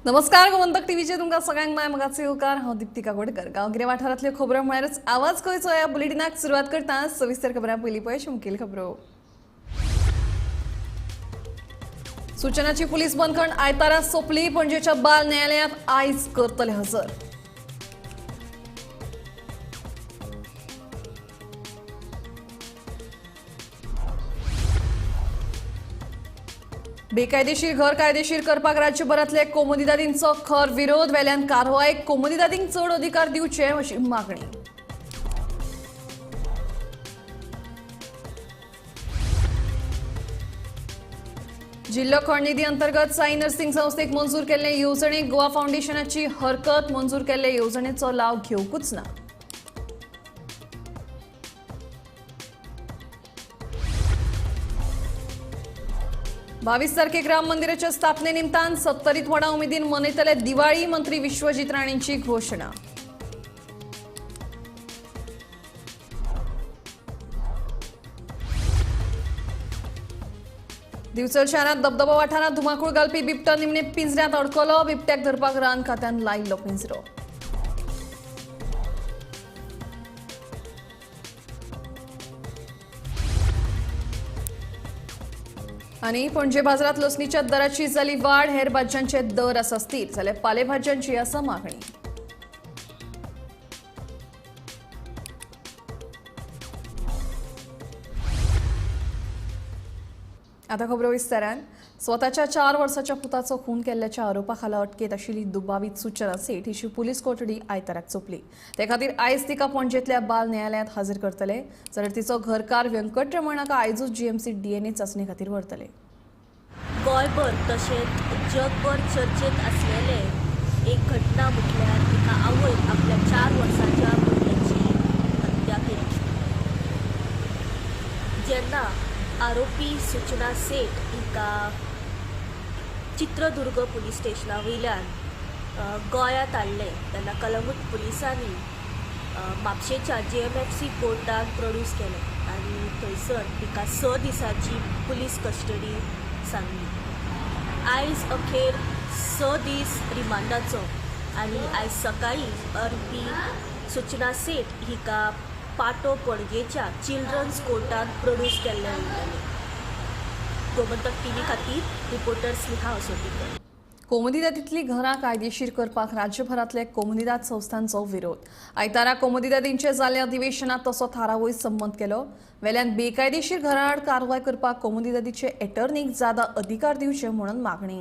नमस्कार गोमंतक टीव्हीचे तुमकां सगळ्यांक मायमगाचे उपकार हांव दीप्तिका गोडकर गांवगिऱ्या वाठारांतल्यो खबरो म्हळ्यारच आवाज खंयचो ह्या बुलेटिनाक सुरवात करता सविस्तर खबरां पयलीं पळय मुखेल खबरो सूचनाची पुलीस बंदखण आयतारा सोंपली पणजेच्या बाल न्यायालयांत आयज करतले हजर बेकायदेशीर घर कायदेशीर करपाक राज्यभरातले कोमुदिदादींचो खर विरोध वेल्यान कारवायेक कोमुदिदादींक चड अधिकार दिवचे अशी मागणी जिल्लो खण निधी अंतर्गत साई नर्सिंग संस्थेक मंजूर केल्ले येवजणेक गोवा फाउंडेशनाची हरकत मंजूर केल्ले येवजणेचो लाव घेवकूच ना 22 तारखेक राम मंदिराच्या स्थापने निमतान 70 व्हडा उमेदीन मनयतले दिवाळी मंत्री विश्वजीत राणेंची घोषणा दिवचल शारांत दबदबो वाठारांत धुमाकूळ घालपी बिबटो निमणे पिंजऱ्यांत अडकलो बिबट्याक धरपाक रान खात्यान लायिल्लो पिंजरो आणि पणजे बाजारात लसणीच्या दराची जाली वाढ हेर भाज्यांचे दर आसा स्थिर जाल्यार पालेभाज्यांची आसा मागणी आता खबरो विस्तारान स्वताच्या 4 वर्साच्या पुताचो खून केल्ल्याच्या आरोपाखाला अटकेत आशिल्ली दुबावीत सूचना सेठ हिची पुलीस कोठडी आयताराक चोपली ते खातीर आयज तिका पणजेंतल्या बाल न्यायालयांत हजर करतले जाल्यार तिचो घरकार व्यंकटरमणाक आयजूच जीएमसी डीएनए चाचणे खातीर व्हरतले गोंयभर तशेंच जगभर चर्चेत आसलेले एक घटना म्हटल्यार तिका आवयन आपल्या 4 वर्साच्या भुरग्याची हत्या केली जेन्ना आरोपी सूचना सेठ हिका चित्रदुर्ग पुलीस स्टेशना वयल्यान गोंयांत हाडले तेन्ना कलंगूट पुलिसांनी म्हापशेच्या JMFC कोर्टान प्रोड्यूस केले आनी थंयसर तिका 6 दिसांची पुलीस कस्टडी सांगली आयज अखेर 6 दीस रिमांडाचो आनी आयज सकाळी आरोपी सूचना सेठ हिका पाटो पणजेच्या चिल्ड्रन्स कोर्टान प्रोड्यूस केल्ले गोमंतक टीव्ही खातीर रिपोर्टर स्नेहा असोटीकर कोमुदिदादींतली घरां कायदेशीर करपाक राज्यभरातले कोमुदिदाद संस्थांचो विरोध आयतारा कोमुदिदादींचे जाल्ले अधिवेशनात तसो थारावूय संमत केलो वेल्यान बेकायदेशीर घरांआड कारवाय करपाक कोमुदिदादीचे एटर्नीक जादा अधिकार दिवचे म्हणून मागणी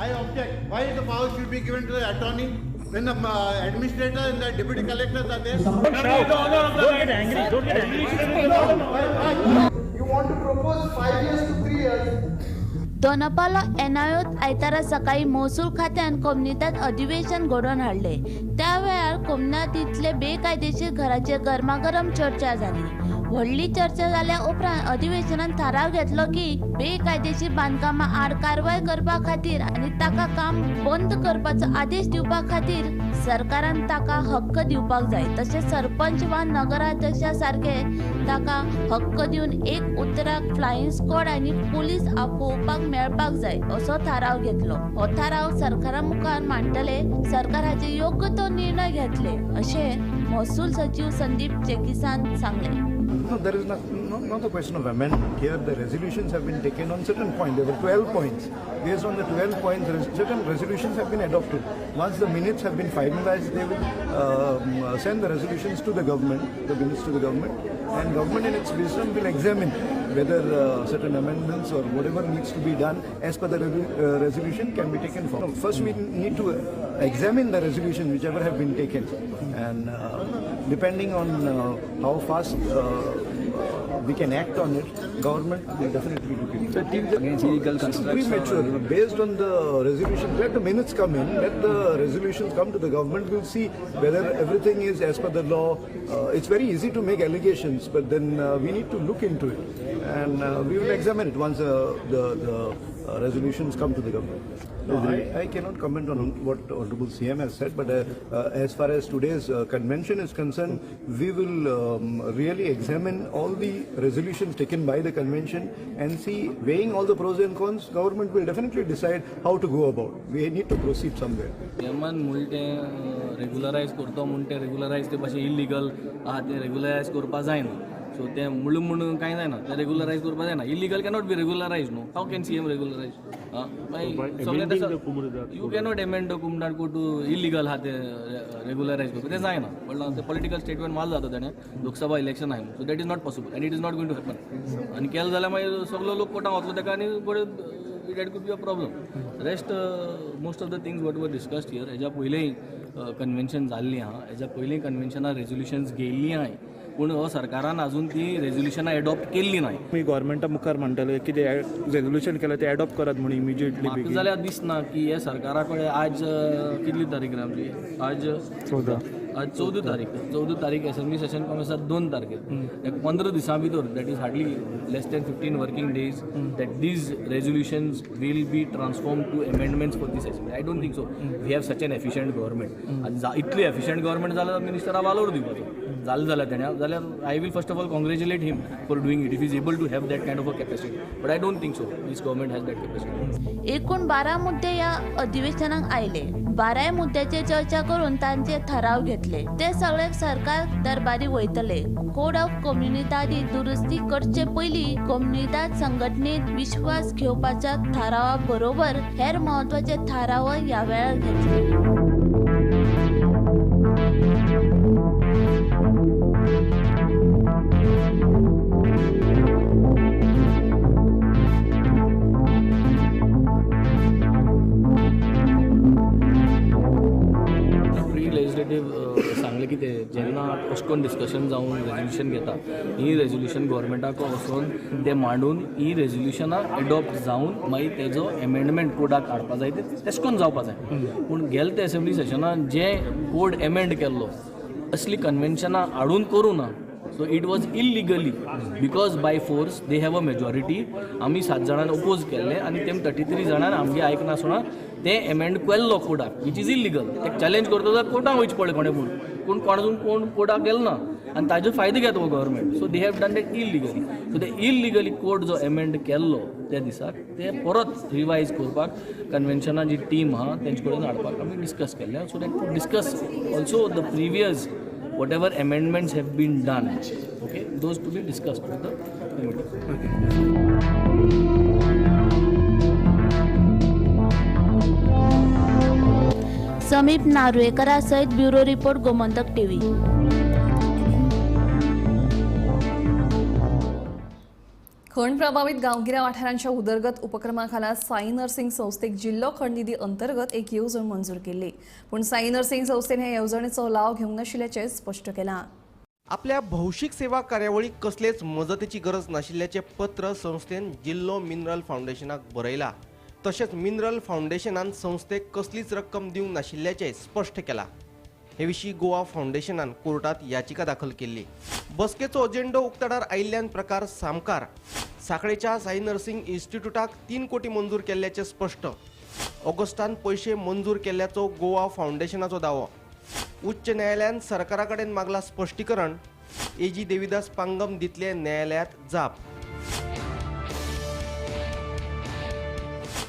I object. Why the power should be given to the attorney when the administrator and the deputy collectors are there? Don't get angry. Don't get angry. You want to propose 5 years to 3 years? Dona Paula एनआयओत आयतारा सकाळी महसूल खात्यान कोमनीदाद अधिवेशन घडोवन हाडले त्या वेळार कोमनीदादींतले बेकायदेशीर घराचेर गरमागरम चर्चा जाली व्हडली चर्चा जाल्या उपरांत अधिवेशनान थाराव घेतलो की बेकायदेशीर बांदकामां आड कारवाय करपा खातीर आनी ताका काम बंद करपाचो आदेश दिवपा खातीर सरकारान ताका हक्क दिवपाक जाय तशेंच सरपंच वा नगराध्यक्षा सारखे ताका हक्क दिवन एक उतराक फ्लायिंग स्क्वॉड आनी पुलीस आपोवपाक मेळपाक जाय असो थाराव घेतलो हो थाराव सरकारा मुखार मांडटले सरकार हाचे योग्य तो निर्णय घेतले अशें महसूल सचिव संदीप चेकिसान सांगले No, there is not a question of amendment. Here the resolutions have been taken on certain points. There were 12 points. Based on the 12 points, certain resolutions have been adopted. Once the minutes have been finalized, they will send the resolutions to the government, the minutes to the government, and government in its wisdom will examine whether certain amendments or whatever needs to be done as per the resolution can be taken forward. First, we need to examine the resolutions whichever have been taken, and depending on how fast we can act on it, government will definitely look into it. Against illegal construction. Premature. Based on the resolution, let the minutes come in, let the resolutions come to the government, we'll see whether everything is as per the law. It's very easy to make allegations, but then we need to look into it. And we will examine it once the resolutions come to the government. No, I cannot comment on what Honorable CM has said, but as far as today's convention is concerned, we will really examine all the resolutions taken by the convention and see, weighing all the pros and cons, government will definitely decide how to go about. We need to proceed somewhere. एमन म्हणून तें रेगुलरायज करतो म्हणून तें रेगुलरायज ते भाशेन illegal आहा तें रेगुलरायज करपा जायना. सो तें म्हणून कांय जायना, तें रेगुलरायज करपा जायना. इल्लिगल कॅनॉट बी रेगुलरायज न्हू. How can CM regularise? You cannot amend the कुमटाड कोर्ट टू इल्लिगल आहा तें रेगुलरायज करपा, तें जायना. कळ्ळां? तें पॉलिटिकल स्टेटमेंट माल जाता तेणें लोकसभा इलेक्शन आहाय, so that is not possible and it is not going to happen. आनी केलें जाल्यार मागीर सगळो लोक कोर्टाक वतलो तेका आनी that could be a problem. Rest, most of the things what were discussed here, हेज्या पयलीं कन्वेन्शन जाल्ली आहा, हेज्या पयलीं कन्वेन्शनार रेजोल्युशन्स गेल्लीं आहाय, पूण सरकारान अजून ती रेजोल्युशनां एडॉप्ट केल्ली नाय. मी गव्हर्नमेंटा मुखार म्हणटले की ते रेझोल्युशन केलं ते एडॉप्ट करात म्हणून इमिजिएटली. म्हाका जाल्यार दिसना की हे सरकारा कडेन आज कितली तारीख रे आमची? आज 14 तारीख असेंब्ली सेशन कमी आसा 2 तारखेर. 15 दिसां भितर, that is hardly less than 15 working days, that these resolutions will be transform to amendments for this assembly. I don't think so we have such an efficient government. आनी इतली एफिशियंट गव्हर्नमेंट जाल्यार मिनिस्टरा वालोर दिवपाचो. जालें जाल्यार तेणें, जाल्यार I will first of all congratulate him for doing it, if is able to have that kind of a capacity. But I don't think so this government has that capacity. एकूण 12 मुद्दे या अधिवेशनाक आयले. 12 मुद्द्याचेर चर्चा करून तांचे ठराव घेतले. ते सगळे सरकार दरबारी वयतले. कोड ऑफ कम्युनिटाची दुरुस्ती करचे पयलीं कम्युनिटात संघटनेत विश्वास घेवपाच्या थारावा बरोबर हेर महत्वाचे थाराव ह्या वेळार घेतले. सांगलें की ते जेन्ना अशें करून डिस्कशन जावन रेजोल्युशन घेता, ही रेजोल्युशन गव्हर्मेंटाक वचून ते मांडून ही रेजोल्युशनां एडॉप्ट जावन मागीर तेजो एमेंडमेंट कोडाक हाडपा जाय, ते तशें करून जावपा जाय. पूण गेले ते असेंब्ली सेशनान जे कोड एमेंड केल्लो असली कन्वेन्शनां हाडून करूं ना. So it was illegally because by force they have a majority. आमी 7 जाणांनी ओपोज केल्ले आनी तेम 33 जाणांनी आमगे आयकनासतना ते एमेंड केल्लो कोडाक, विच इज इल्लिगल. ते चॅलेंज करता जाल्यार कोर्टाक वयचे पडलें कोणें पूण कोण कोर्टाक गेलो ना आनी ताजो फायदो घेता government. So they have done that illegally. So ते इल्लिगली कोड जो एमेंड केल्लो त्या दिसाक ते परत रिवायज करपाक कन्वेन्शनान जी टीम आहा तेंचे कडेन हाडपाक आमी डिस्कस केल्लें. So that to discuss also the previous whatever amendments have been done, okay, those to be discussed with the committee. समीप नार्वेकरा सहित ब्युरो रिपोर्ट गोमंतक टीव्ही. खण प्रभावित गांवगिऱ्या वाठारांच्या उदरगत उपक्रमाखाला साई नर्सिंग संस्थेक जिल्लो खण निधी अंतर्गत एक येवजण मंजूर केल्ली. पूण साई नर्सिंग संस्थेन हे येवजणेचो लाव घेवंक नाशिल्ल्याचें स्पश्ट केलां. आपल्या भौशीक सेवा कार्यावळीक कसलेच मजतीची गरज नाशिल्ल्याचें पत्र संस्थेन जिल्लो मिनरल फाउंडेशनाक बरयला. तशेंच मिनरल फाउंडेशनान संस्थेक कसलीच रक्कम दिवंक नाशिल्ल्याचें स्पश्ट केलां. हे विशीं गोवा फाउंडेशनान कोर्टात याचिका दाखल केल्ली. बसकेचो अजेंडो उक्ताडार आयिल्ल्यान प्रकार सामकार सांखळेच्या साई नर्सिंग इन्स्टिट्यूटाक 3 कोटी मंजूर केल्ल्याचें स्पश्ट. ऑगस्टान पयशे मंजूर केल्ल्याचो गोवा फाउंडेशनाचो दावो. उच्च न्यायालयान सरकारा कडेन मागला स्पश्टीकरण. AG देविदास पांगम दितले न्यायालयात जाप.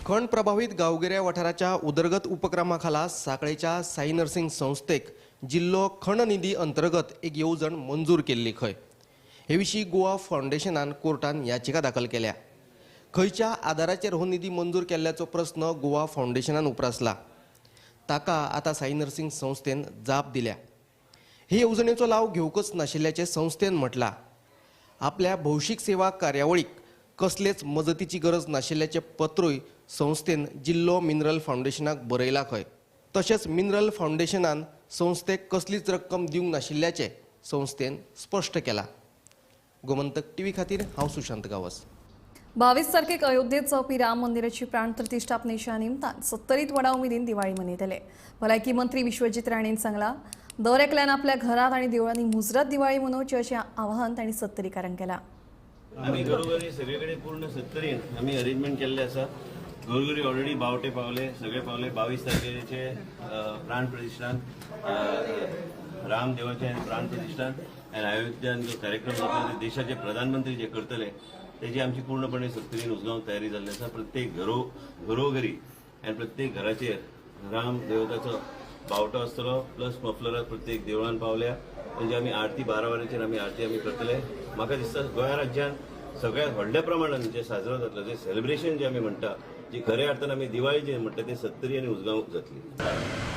खण प्रभावित गांवगिऱ्या वाठाराच्या उदरगत उपक्रमाखाला सांखळेच्या साई नर्सिंग संस्थेक जिल्लो खण निधी अंतर्गत एक येवजण मंजूर केल्ली खंय. हे विशीं गोवा फाउंडेशनान कोर्टान याचिका दाखल केल्या. खंयच्या आदाराचेर हो निधी मंजूर केल्ल्याचो प्रस्न गोवा फाउंडेशनान उप्रासला. ताका आतां साई नर्सिंग संस्थेन जाप दिल्या. हे येवजणेचो लाव घेवंकच नाशिल्ल्याचें संस्थेन म्हटलां. आपल्या भौशीक सेवा कार्यावळीक कसलेच मजतीची गरज नाशिल्ल्याचें पत्रूय संस्थेन जिल्लो मिनरल फाउंडेशनाक बरयला खंय. तशेंच मिनरल फाउंडेशनान संस्थेक कसलीच रक्कम दिवंक नाशिल्ल्याचें संस्थेन स्पश्ट केलां. गोमंतक टीव्ही खातीर हांव सुशांत गावस. 22 तारखेक अयोध्येत जावपी राम मंदिराची प्राण प्रतिष्ठापनेच्या निमतान 70 व्हडा उमेदीन दिवाळी मनयतले. भलायकी मंत्री विश्वजीत राणेन सांगला, दर एकल्यान आपल्या घरांत आनी देवळांनी मुजरत दिवाळी मनोवची अशें आवाहन तांणी 70कारांक केलां. आमी घरोघरी सगळे कडेन पूर्ण 70 आमी अरेंजमेंट केल्ले आसा. घरोघरी ऑलरेडी बावटे पावले, सगळे पावले. 22 तारखेचे प्राणप्रतिष्ठान, रामदेवाचे प्राणप्रतिष्ठान आणि अयोध्यान जो कार्यक्रम जाता ते देशाचे प्रधानमंत्री जे करतले त्याची आमची पूर्णपणे सक्तीन उजगावून तयारी जाल्ली आसा. प्रत्येक घरोघरी आणि प्रत्येक घराचेर राम देवताचो बावटो आसतलो, प्लस मफलरात प्रत्येक देवळान पावल्या. म्हणजे आमी आरती 12 वरांचेर आमी करतले. म्हाका दिसता गोंय राज्यान सगळ्यात व्हडल्या प्रमाणात जे साजरो जातलो, जे सेलिब्रेशन जे आमी म्हणटा, जी खऱ्या अर्थान आमी दिवाळी जे म्हणटा ते सत्तरी आनी उजगांव जातली.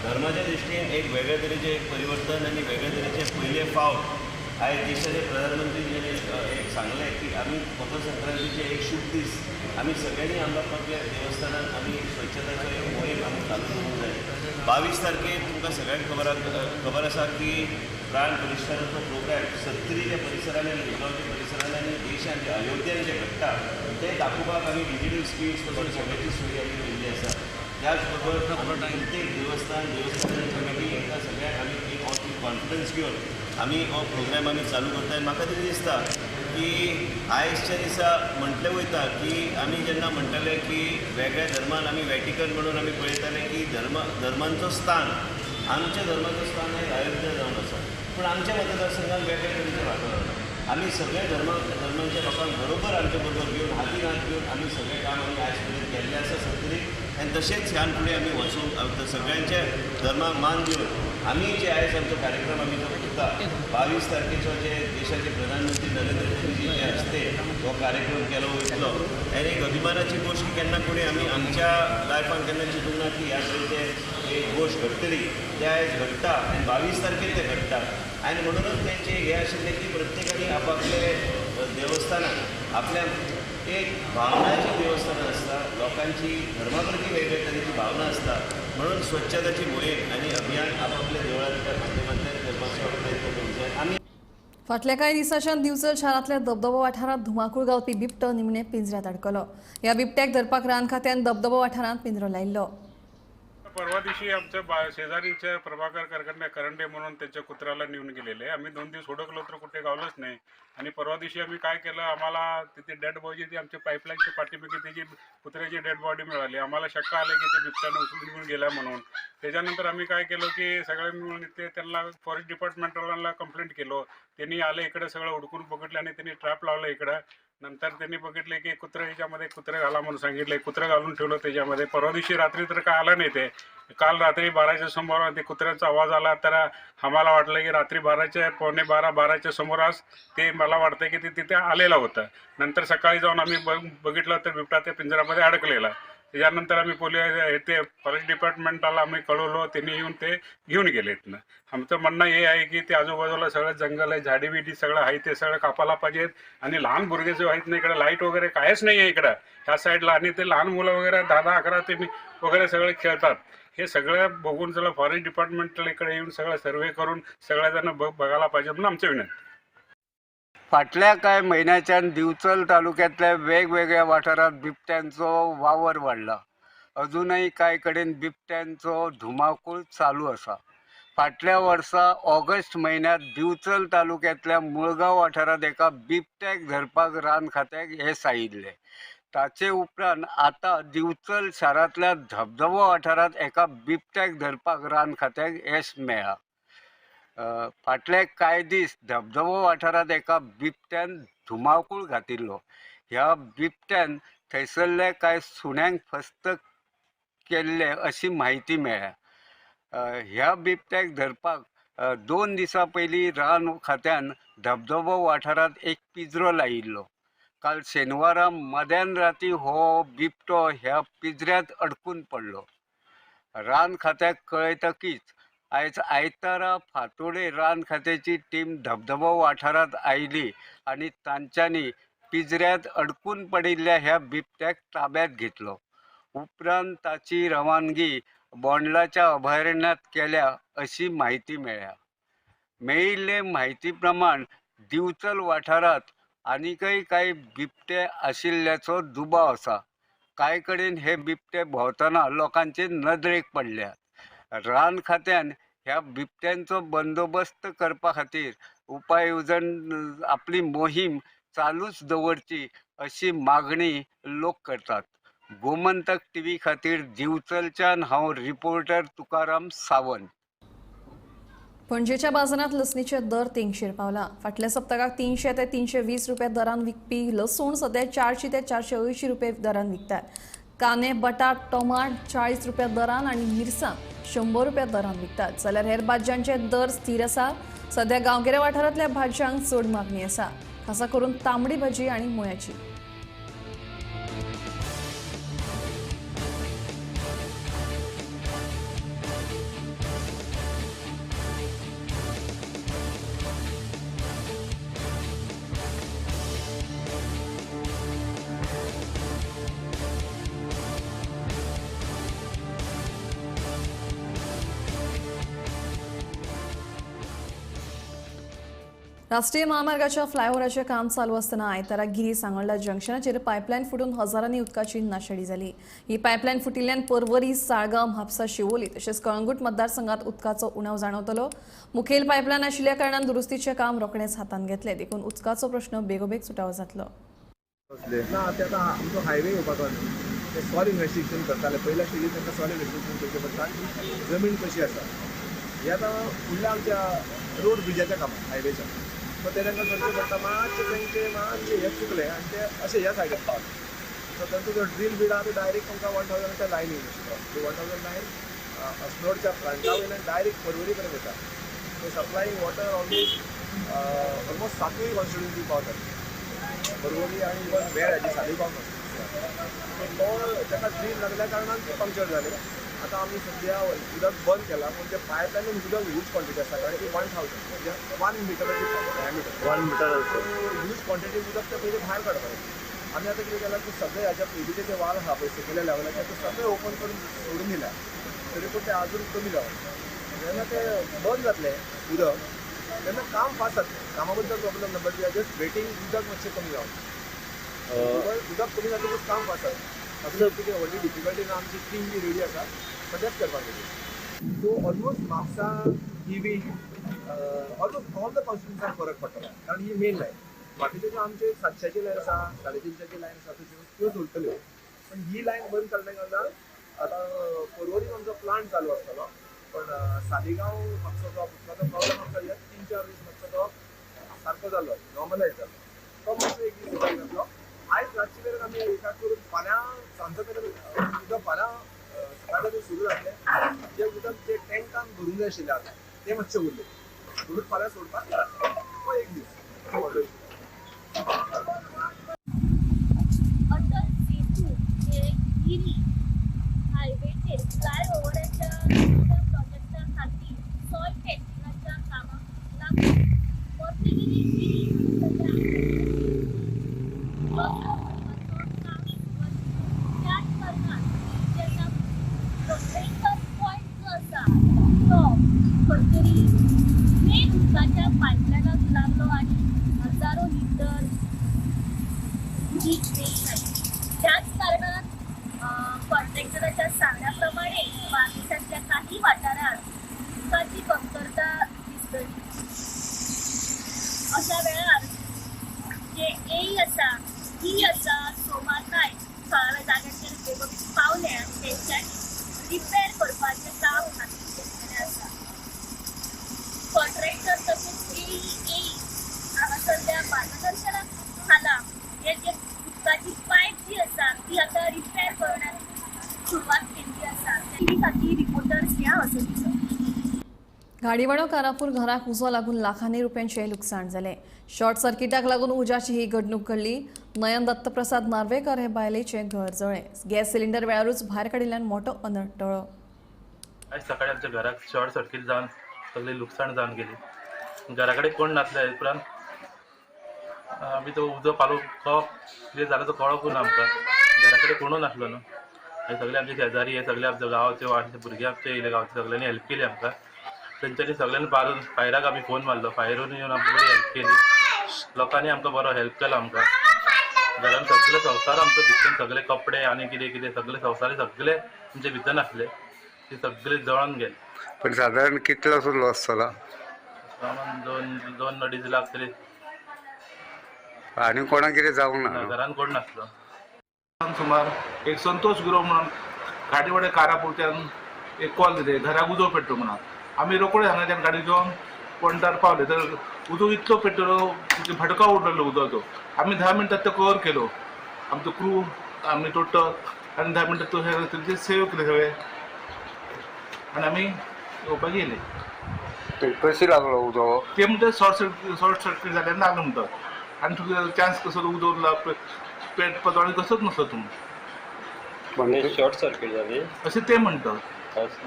धर्माच्या दृश्टीन एक वेगळ्या तरेचें एक परिवर्तन आनी वेगळ्या तरेचे पयले फावट आयज देशाचे प्रधानमंत्री जे एक सांगले की आमी मकर संक्रांतीचे एक शुभ दीस आमी सगळ्यांनी आमच्या देवस्थानात आमी स्वच्छताचो एक मोहीम आमी चालू करूंक जाय. 22 तारखेर तुमकां सगळ्यांक खबर आसा की प्राण प्रतिष्ठानाचो प्रोग्राम सत्तरीच्या परिसरांनी आनी उजगांवच्या परिसरांनी आनी देशान जे अयोध्यान जे घडटा ते दाखोवपाक आमी डिजिटल स्क्रीन्स पसून सगळ्याची सोय आमी केल्ली आसा. त्याच बरोबर प्रत्येक देवस्थानाची कमिटी हांकां सगळ्यांक आमी एक कॉन्फिडन्स घेवन आमी हो प्रोग्राम आमी चालू करता. म्हाका तरी दिसता की आयजच्या दिसा म्हटलें वयता की आमी जेन्ना म्हणटाले की वेगळ्या धर्मान आमी वॅटिकन म्हणून आमी पळयताले की धर्मांचो स्थान, आमच्या धर्माचो स्थान हें अयोध्या जावन आसा. पूण आमच्या मतदारसंघात वेगळ्या तरेचें वातावरण. आमी सगळे धर्मांच्या लोकांक बरोबर आमचे बरोबर घेवन हातीन हात घेवन आमी सगळें काम आमी आयज पर्यंत केल्लें आसा सत्तरी. आनी तशेंच ह्यान फुडें आमी वचूंक सगळ्यांच्या धर्माक मान दिवन आमी जे आयज आमचो कार्यक्रम आमी जो करता 22 तारखेचो जे देशाचे प्रधानमंत्री नरेंद्र मोदीजी जे हस्ते हो कार्यक्रम केलो वयतलो आनी एक अभिमानाची गोश्ट केन्ना फुडें आमी आमच्या लायफान केन्ना चिंतूंक ना की ह्या तरेचे एक गोश्ट घडटली. ते आयज घडटा आनी 22 तारखेर ते घडटा. आनी म्हणूनच तेंचे हे आशिल्लें की प्रत्येकानी आपापले देवस्थानाक आपल्या एक भावनाची देवस्थानां आसता, लोकांची धर्मा प्रती वेगळ्या तरेची भावना आसता. म्हणून स्वच्छताची मोहीम आनी अभियान आपापल्या देवळांच्या माध्यमांतल्यान करपाचो प्रयत्न करूंक जाय. आमी फाटल्या कांय दिसांच्यान दिवचल शारांतल्या धबधबो वाठारांत धुमाकूळ घालपी बिबटो निमणे पिंजऱ्यांत अडकलो. ह्या बिबट्याक धरपाक रान खात्यान धबधबो वाठारांत पिंजरो लायिल्लो. परवा दिवशी आमच्या शेजारीचे प्रभाकर करंडे म्हणून त्यांच्या कुत्र्याला नेऊन गेलेले. आम्ही 2 दिवस हुडकलो तर कुठे गावलंच नाही. आणि परवा दिवशी आम्ही काय केलं, आम्हाला तिथे डेड बॉडी ती आमच्या पाईपलाईनच्या पाठीमागे त्याची कुत्र्याची डेड बॉडी मिळाली. आम्हाला शंका आली की ते बिबट्यानं उचलून घेऊन गेला म्हणून. त्याच्यानंतर आम्ही काय केलं की सगळे मिळून ते त्यांना फॉरेस्ट डिपार्टमेंटला कंप्लेंट केलो. त्यांनी आले इकडे सगळं हुडकून बघितलं आणि त्यांनी ट्रॅप लावलं इकडं. नंतर त्यांनी बघितले की कुत्रा ह्याच्यामध्ये कुत्रे घाला म्हणून सांगितले. कुत्रा घालून ठेवलं त्याच्यामध्ये. परवा दिवशी रात्री तर काय आलं नाही ते. काल रात्री 12च्या समोर ते कुत्र्याचा आवाज आला तर आम्हाला वाटलं की रात्री 12:15 समोरास ते मला वाटतं की ते तिथे आलेलं होतं. नंतर सकाळी जाऊन आम्ही बघितलं तर बिबटा त्या पिंजऱ्यामध्ये अडकलेला. त्याच्यानंतर आम्ही ते फॉरेस्ट डिपार्टमेंटला आम्ही कळवलो. त्यांनी येऊन ते घेऊन गेले इथनं. आमचं म्हणणं हे आहे की ते आजूबाजूला सगळं जंगल आहे, झाडी बिडी सगळं आहे, ते सगळं कापायला पाहिजेत. आणि लहान मुलगे जे आहेत ना इकडे लाईट वगैरे काहीच नाही आहे इकडं ह्या साईडला. आणि ते लहान मुलं वगैरे 10-10, 11 ते वगैरे सगळे खेळतात. हे सगळं बघून सगळं फॉरेस्ट डिपार्टमेंटला इकडे येऊन सगळं सर्वे करून सगळ्याजण बघायला पाहिजे म्हणून आमचं विनंती. फाटल्या कांय म्हयन्याच्यान दिवचल तालुक्यांतल्या वेगवेगळ्या वाठारांत बिबट्यांचो वावर वाडला. अजूनही कांय कडेन बिबट्यांचो धुमाकूळ चालू आसा. फाटल्या वर्सा ऑगस्ट म्हयन्यात दिवचल तालुक्यांतल्या मुळगांव वाठारांत एका बिबट्याक धरपाक रान खात्याक येस आयिल्ले. ताचे उपरांत आतां दिवचल शारांतल्या धबधबो वाठारांत एका बिबट्याक धरपाक रान खात्याक येस मेळ्ळा. फाटले कांय दीस धबधबो वाठारांत एका बिबट्यान धुमाकूळ घातिल्लो. ह्या बिबट्यान थंयसरले कांय सुण्यांक फस्त केल्ले अशी म्हायती मेळ्ळ्या. ह्या बिबट्याक धरपाक 2 दिसां पयलीं रान खात्यान धबधबो वाठारांत एक पिंजरो लायिल्लो. काल शेनवारा मध्यान राती हो बिबटो ह्या पिंजऱ्यांत अडकून पडलो. रान खात्याक कळयतकीच आयज आयतारा फांतोडे रान खात्याची टीम धबधबो वाठारांत आयली आनी तांच्यांनी पिंजऱ्यांत अडकून पडिल्ल्या ह्या बिबट्याक ताब्यांत घेतलो. उपरांत ताची रवानगी बोंडलाच्या अभयारण्यात केल्या अशी म्हायती मेळ्ळ्या. मेळिल्ले म्हायती प्रमाण दिवचल वाठारांत आनीकय कांय बिबटे आशिल्ल्याचो दुबाव आसा. कांय कडेन हे बिबटे भोंवतना लोकांचे नदरेक पडल्यात. रान खात्यान ह्या बिबट्यांचो बंदोबस्त करपा खातीर उपाय येवजण आपली मोहीम चालूच दवरची अशी मागणी लोक करतात. गोमंतक टीव्ही खातीर दिवचलच्यान हांव रिपोर्टर तुकाराम सावंत. पणजेच्या बाजारात लसणीचे दर तेंगशेर पावला. फाटल्या सप्तकाक 300 ते 320 रुपये दरान विकपी लसूण सध्या 400 ते 480 रुपये दरान विकतात. कांदे, बटाट, टोमाट 40 रुपये दरान आणि मिरसांग 100 रुपये दरान विकतात. जाल्यार हेर भाज्यांचे दर स्थिर आसा. सध्या गांवगिऱ्या वाठारांतल्या भाज्यांक चड मागणी आसा, खासा करून तांबडी भाजी आणि मुळ्याची. राष्ट्रीय महामार्गाच्या फ्लायओव्हराचे काम चालू असताना आयतारा गिरी सांगोळडा जंक्शनाचेर पायपलायन फुटून हजारांनी उदकाची नाशाडी जाली. ही पायपलायन फुटिल्ल्यान पर्वरी, साळगांव, म्हापसा, शिवोली तशेंच कळंगूट मतदारसंघात उदकाचो उणाव जाणवतलो. मुखेल पायपलायन आशिल्ल्या कारणान दुरुस्तीचे काम रोखडेंच हातांत घेतले. देखून उदकाचो प्रश्न बेगोबेग सुटावो जातलो. ना ते आतां आमचो हायवे येवपाचो ते सॉयल इन्वेस्टिगेशन करताले. पयल्या स्टेजीर तांकां सॉयल इन्वेस्टिगेशन करचें पडटा की जमीन कशी आसा. हे आतां फुडल्या आमच्या रोड ब्रिजाच्या कामां हायवेच्या सो ते तांकां करचें पडटा. मातशें हें चुकलें आनी ते अशें ह्या सायडीक पावले. सो तांचो जो ड्रील बीड आहा तो डायरेक्ट तुमकां 1000च्या लायन येवंक नाशिल्लो. 1000 लायन अस्नोडच्या फ्रंटा वयल्यान डायरेक्ट पर्वरी पर्यंत वता. सो सप्लायींग वॉटर ऑलमोस्ट 7 कॉन्स्टिट्युएन्सी पावतात. पर्वरी आणि इवन वेर हाजी सालिगांव सो तो ताका ड्रील लागल्या कारणान ते पंक्चर जाले. आतां आमी सद्या उदक बंद केलां पूण ते पायपलायनीन उदक ह्यूज क्वॉन्टिटी आसा कारण की 1000 म्हणजे 1 मिटराची डायमिटर 1 मिटर ह्यूज क्वॉन्टिटी उदक ते पयलीं भायर काडपाक. आमी आतां कितें केलां की सगळे हाच्या पयलींचे जे वाल आहा पळय सकयल्या लेवलाचे ते सगळे ओपन करून सोडून दिल्या. तरी पूण ते आजून कमी जावं. जेन्ना ते बंद जातले उदक तेन्ना काम फास्ट जातलें. कामा बद्दल प्रॉब्लम ना but we are just waiting उदक मातशें कमी जावं. उदक कमी जातकूच काम फास्ट जाता. असं कितें व्हडली डिफिकल्टी ना. आमची टीम बी रेडी आसा सद्याच करपाक रेडी. सो ऑलमोस्ट म्हापसा ही ऑलमोस्ट ऑल द कॉन्स्टिट्युएन्सीन फरक पडटलो कारण ही मेन लायन. बाकीचे जे आमचे 700ची लायन आसा 350ची लायन आसा त्यो सोडटल्यो. पण ही लायन बंद करणे कारणान आतां पर्वरीन आमचो प्लांट चालू आसतलो. पण सालिगांव म्हापसाचो उदकाचो प्रॉब्लम आमकां हे 3-4 दीस मातसो तो सारको जालो नॉर्मलायज जालो. तो मातसो एक दीस उदक जातलो. आयज रातचे मेरेन आमी एकाक करून फाल्यां सांजचो मेरेन उदक फाल्यां सकाळचें सुरू जातलें. जे उदक जे टँकान भरूंक जाय आशिल्लें आतां तें मातशें उरलें म्हणून फाल्यां सोडपाक तो एक दीस व्हडलो इशू. अटल सेतू हे गिरी हायवेचेर फ्लायओव्हराच्या प्रोजेक्टा खातीर सॉयल टेस्टिंगाच्या कामाक लागून मोर्चेगिरी गिरी त्याच कारणान जेन्ना प्रोटेक्टर पॉयंट जो आसा तो खंय तरी मेन उदकाच्या पायपलायनाक लागलो आनी हजारो लिटर उदीक वेस्ट जालें. त्याच कारणान कॉन्ट्रॅक्टराच्या सांगण्याप्रमाणे बार्देशांतल्या काही वाठारांत उदकाची कमतरता दिसतली. अशा वेळार जे एई आसा ही आसा सोमार नायक थळाव्या जाग्याचेर बेगोबेग पावले आनी तेंच्यांनी रिपेर करपाचें काम हातीन घेतलेलें आसा. कॉन्ट्रॅक्टर तशेंच एई हांगा सद्या मार्गदर्शनाक खाला हे जे उदकाची पायप जी आसा ती आतां रिपेर करण्यात सुरवात केल्ली आसा. टीव्ही खातीर रिपोर्टर स्नेहा हसोतीचो. गाडीवाडो कारापूर घराक उजो लागून लाखांनी रुपयांचे लुकसाण जालें. शॉर्ट सर्किटाक लागून उज्याची ही घडणूक घडली. नयन दत्तप्रसाद नार्वेकर हे बायलेचें घर जळ्ळें. गॅस सिलिंडर वेळारूच भायर काडिल्ल्यान मोठो अनर्थ टळ्ळो. आयज सकाळी आमच्या घराक शॉर्ट सर्कीट जावन सगळी लुकसाण जावन गेली. घरा कडेन कोण नासले उपरांत आमी तो उजो पालो कितें जालो तो कळोकूच ना आमकां. घरा कडेन कोणूच नासलो न्हू. आनी सगळे आमचे शेजारी हे सगळे आमच्या गांवाचे भुरगे आमचे येयले गांवचे सगळ्यांनी हेल्प केली आमकां. तेंच्यांनी सगळ्यांनी पारून फायराक आमी फोन मारलो. फायरून येवन आमकां बरी हेल्प केली. लोकांनी आमकां बरो हेल्प केलो आमकां. घरान सगळे संवसार आमचो भितर सगळे कपडे आनी कितें कितें सगळे संवसारी सगळे आमचे भितर आसले ते सगळे जळोन गेले. पण साधारण कितलोसो लॉस जाला? दोन अडीच लाख तरी. आनी कोणाक कितें जावंक ना? घरान कोण नासलो. सुमार एक संतोष गुरव म्हणून गाडीवडे कारापुरत्यान एक कॉल दिले घराक उजो पेट्रो म्हणून आमी रोखडे हांगाच्यान गाडी घेवन पॉयंटार पावले तर उजो इतलो पेट्रो भडका उडलो उजोचो आमी 10 मिनटात तो कवर केलो आमचो क्रू आमी टोटल आनी 10 मिनटात तो तेंचे सेव केले सगळे आनी आमी येवपाक गेले. कशी लागलो उजो? ते म्हणते शॉर्ट सर्किट जाल्यार लागलो म्हणटा आनी तुका चान्स कसो उजो उरला पेट पतवाळी कसोच नसलो तूं शॉर्ट सर्किट जाली अशें ते म्हणटात.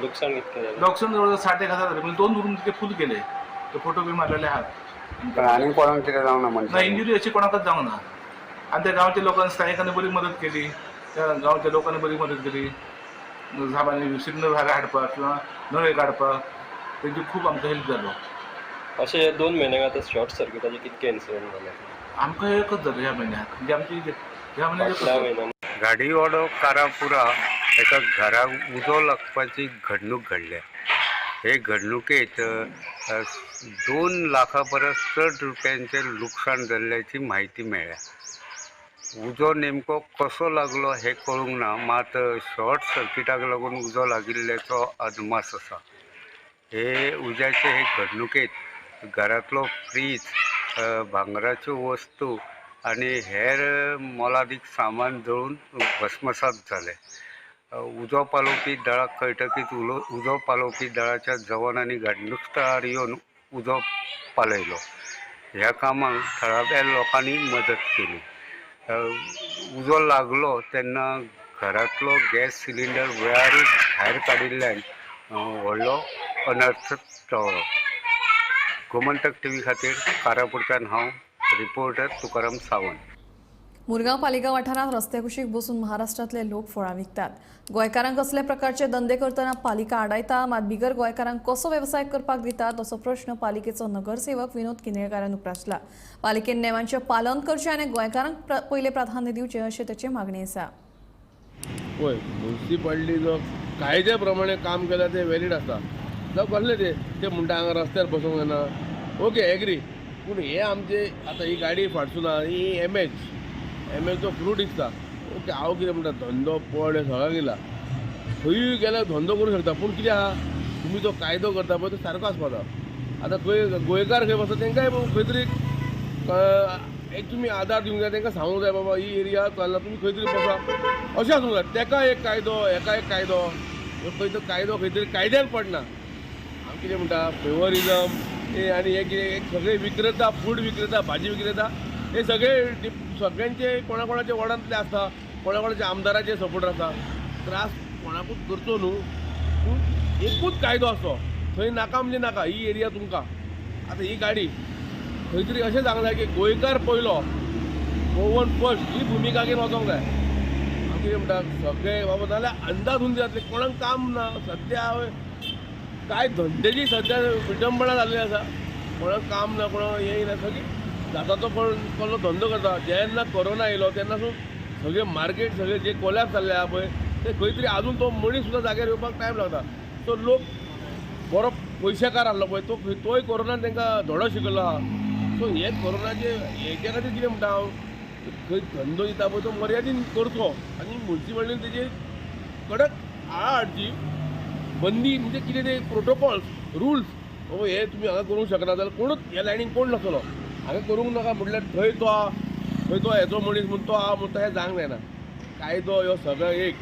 लुकसाण कितकें जालें? लॉकडाऊन जवळ 60,000 झाले म्हणजे 2 रूम तिथे फुल केले ते फोटो बी मारलेले आहात. आणि कोणाक कितें जावना ना म्हणजे इंजुरी अशी कोणाकच जावं ना आणि त्या गांवच्या लोकांनी स्थानिकांनी बरी मदत केली त्या गांवच्या लोकांनी बरी मदत केली सामान्य सिलिंडर भायर हाडपाक किंवा नळे काडपाक तेंची खूब आमकां हेल्प जालो. अशे 2 म्हयन्याक आतां शॉर्ट सर्किटाचे कितके इन्सिडंट जाले? आमकां एकच जालो ह्या म्हयन्याक म्हणजे आमची ह्या फाटल्या म्हयन्यान गाडी ओडो कारापुरा एका घराक उजो लागपाची घडणूक घडल्या. हे घडणुकेत 2 लाखा परस चड रुपयांचे लुकसाण जाल्ल्याची म्हायती मेळ्ळ्या. उजो नेमको कसो लागलो हे कळूंक ना मात शॉर्ट सर्किटाक लागून उजो लागिल्ल्याचो अदमास आसा. हे उज्याचे हे घडणुकेत घरांतलो फ्रीज भांगराच्यो वस्तू आनी हेर मोलादीक सामान जळून भस्मसात जाले. उजो पालोवपी दळाक कळटकीच उजो पालोवपी दळाच्या जवानांनी घडणुकस्थळार येवन उजो पालयलो. ह्या कामाक थळाव्या लोकांनी मदत केली. उजो लागलो तेन्ना घरांतलो गॅस सिलिंडर वेळारूच भायर काडिल्ल्यान व्हडलो अनर्थ टळ्ळो. गोमंतक टीव्ही खातीर कारापुरच्यान हांव रिपोर्टर तुकाराम सावंत. मुरगांव पालिका वाठारात रस्त्या कुशीक बसून महाराष्ट्रातले लोक फळां विकतात. गोंयकारांक कसले प्रकारचे धंदे करतना पालिका आडायता मात बिगर गोंयकारांक कसो वेवसाय करपाक दितात असो प्रश्न पालिकेचो नगरसेवक विनोद किनयेकारान उपरासला. पालिकेन नेमांचे पालन करचें आनी गोंयकारांक पयले प्राधान्य दिवचें अशें ताची मागणी आसा. होय म्युन्सिपाल्टी जो कायद्या प्रमाणे काम केला ते वॅलीड आसा जावं कसले ते म्हणटा हांगा रस्त्यार बसूंक जायना ओके एग्री पूण हे आमचे आतां ही गाडी फाटसून ही एमएचचो फ्रूट दिसता ओके हांव कितें म्हणटा धंदो पड सगळ्याक गेला खंयूय गेल्यार धंदो करूं शकता पूण कितें आहा तुमी जो कायदो करता पळय तो सारको आसपाक जाय. आतां खंय गोंयकार खंय बसता तेंकाय खंय तरी एक तुमी आदार दिवंक जाय तेंकां सांगूंक जाय बाबा ही एरिया चलना तुमी खंय तरी बसा अशें आसूंक जाय. तेका एक कायदो हेका एक कायदो खंय तो कायदो खंय तरी कायद्यान पडना. हांव कितें म्हणटा फेवरिजम हे आनी हे कितें सगळे विक्रेता फूड विक्रेता भाजी विक्रेता हे सगळ्यांचे कोणाचे वॉर्डांतले आसता कोणाचे आमदाराचे सपोर्टर आसा. त्रास कोणाकूच करचो न्हू पूण एकूच कायदो आसो थंय नाका म्हणजे नाका ही एरिया तुमकां. आतां ही गाडी खंय तरी अशें सांगलें जाय की गोंयकार पयलो गोवन फर्स्ट ही भुमिका घेवन वचोंक जाय. हांव कितें म्हणटा सगळे बाबा नाल्यार अंदाज उंदी जातले कोणाक काम ना सद्या काय धंद्याची सद्या विडंबना जाल्ली आसा कोणाक काम ना कोणाक हें ना सगळी जाता तो कोण कसलो धंदो करता. जेन्ना कोरोना येयलो तेन्नासून सगळे मार्केट सगळे जे कोलॅप्स जाल्ले आहा पळय ते खंय तरी आजून तो मनीस सुद्दां जाग्यार येवपाक टायम लागता. तो लोक बरो पयशेकार आहलो पळय तोय कोरोनान तांकां धडो शिकयलो आहा. सो हे कोरोनाचे हेच्या खातीर कितें म्हणटा हांव खंय धंदो दिता पळय तो मर्यादीन करचो आनी म्युन्सिपाल्टीन तेजेर कडक आळा हाडची बंदी म्हणजे कितें ते प्रोटोकॉल्स रुल्स हो हे तुमी हांगा करूंक शकना जाल्यार कोणूच ह्या लायनीन कोण नासलो हांगा करूंक नाका म्हटल्यार थंय तो हेचो मनीस म्हूण तो आहा म्हूण तो हें जावंक जायना. कायदो ह्यो सगळो एक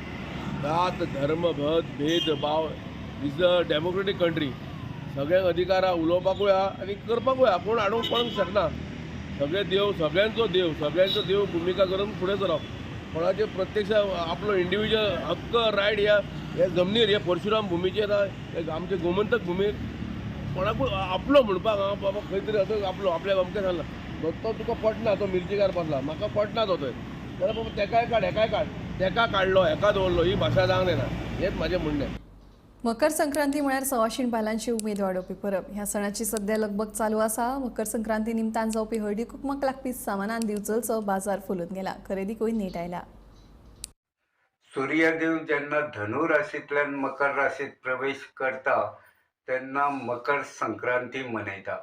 जात धर्म भेद भाव इज अ डेमोक्रेटीक कंट्री सगळ्यांक अधिकार आहा उलोवपाकूय आहा आनी करपाकूय आहा कोण हाडूंक पळोवंक शकना. सगळे देव सगळ्यांचो देव भुमिका करून फुडें सरप कोणाचे प्रत्यक्ष आपलो इंडिव्हिज्युअल हक्क रायट ह्या जमनीर हे परशुराम भुमीचेर आमचे गोमंतक भुमीर कोणाकूय आपलो म्हणपाक हांव बाबा खंय तरी असो आपलो आपल्याक अमकें सांगला तो तुका पटना तो मिर्चीकार बसला म्हाका पटना तो थंय जाल्यार बाबा तेकाय काड तेका काडलो हेका दवरलो ही भाशा जावंक जायना हेंच म्हाजें म्हणणें. मकर संक्रांती म्हळ्यार सवाशीण बायलांची उमेद वाडोवपी परब. ह्या सणाची सध्या लगबग चालू आसा. मकर संक्रांती निमतान जावपी हळदी कुकमाक लागपी सामानान दिवचलचो बाजार फुलून गेला. खरेदीकूय नेट आयला. सूर्यदेव जेन्ना धनु राशींतल्यान मकर राशीत प्रवेश करता तेन्ना मकर संक्रांती मनयता.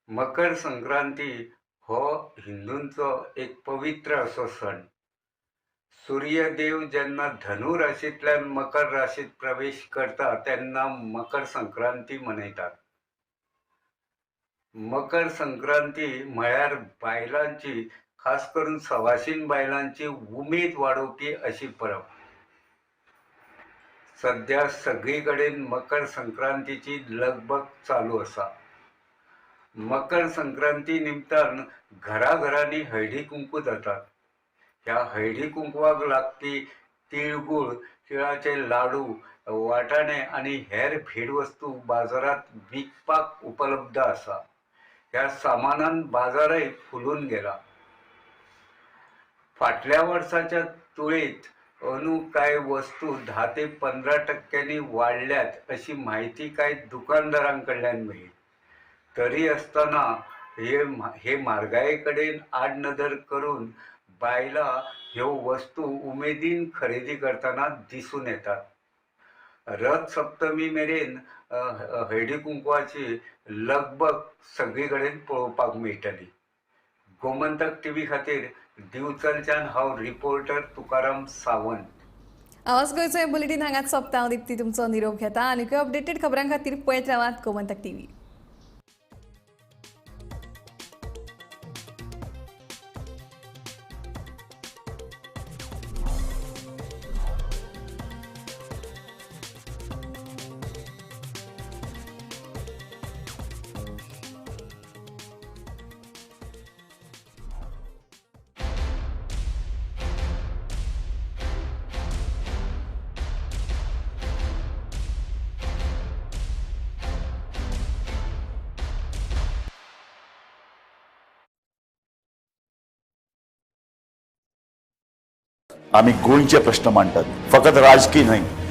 मकर संक्रांती हो हिंदूंचो एक पवित्र असो सण. सूर्यदेव ज्यांना धनु राशीतल्यान मकर राशीत प्रवेश करता त्यांना मकर संक्रांती मनयतात. मकर संक्रांती म्हळ्यार बायलांची, खास करून सवाशीन बायलांची उमेद वाडोवपी अशी परब. सध्या सगळीकडेन मकर संक्रांतीची लगबग चालू असा. मकर संक्रांती निमतान घराघरांनी हळदी कुंकू जातात. ह्या हळदी कुंकवाक लागपी तिळगुळ, तिळाचे लाडू, वाटाणे आणि हेर भेटवस्तू बाजारात विकपाक उपलब्ध आसा. ह्या सामानान बाजारय फुलून गेला. फाटल्या वर्साच्या तुळेत अनु काय वस्तू 10 ते 15% वाडल्यात अशी माहिती काय दुकानदारांकडल्यान मेळ्ळी. तरी असताना हे म्हारगायेकडेन आडनदर करून बायलां ह्यो वस्तू उमेदीन खरेदी करतना दिसून येतात. रथ सप्तमी मेरेन हळदी कुंकवाची लगबग सगळीकडेन पळोवपाक मेळटली. गोमंतक टीव्ही खातीर दिवचलच्यान हांव रिपोर्टर तुकाराम सावंत. आवाज गोंयचो हें बुलेटीन हांगाच सोंपता. हांव दिप्ती तुमचो निरोप घेता आनी अपडेटेड खबरां खातीर पळयत रावात गोमंतक टीव्ही. आम्ही गोंयचे प्रश्न मांडटात, फकत राजकीय न्हय.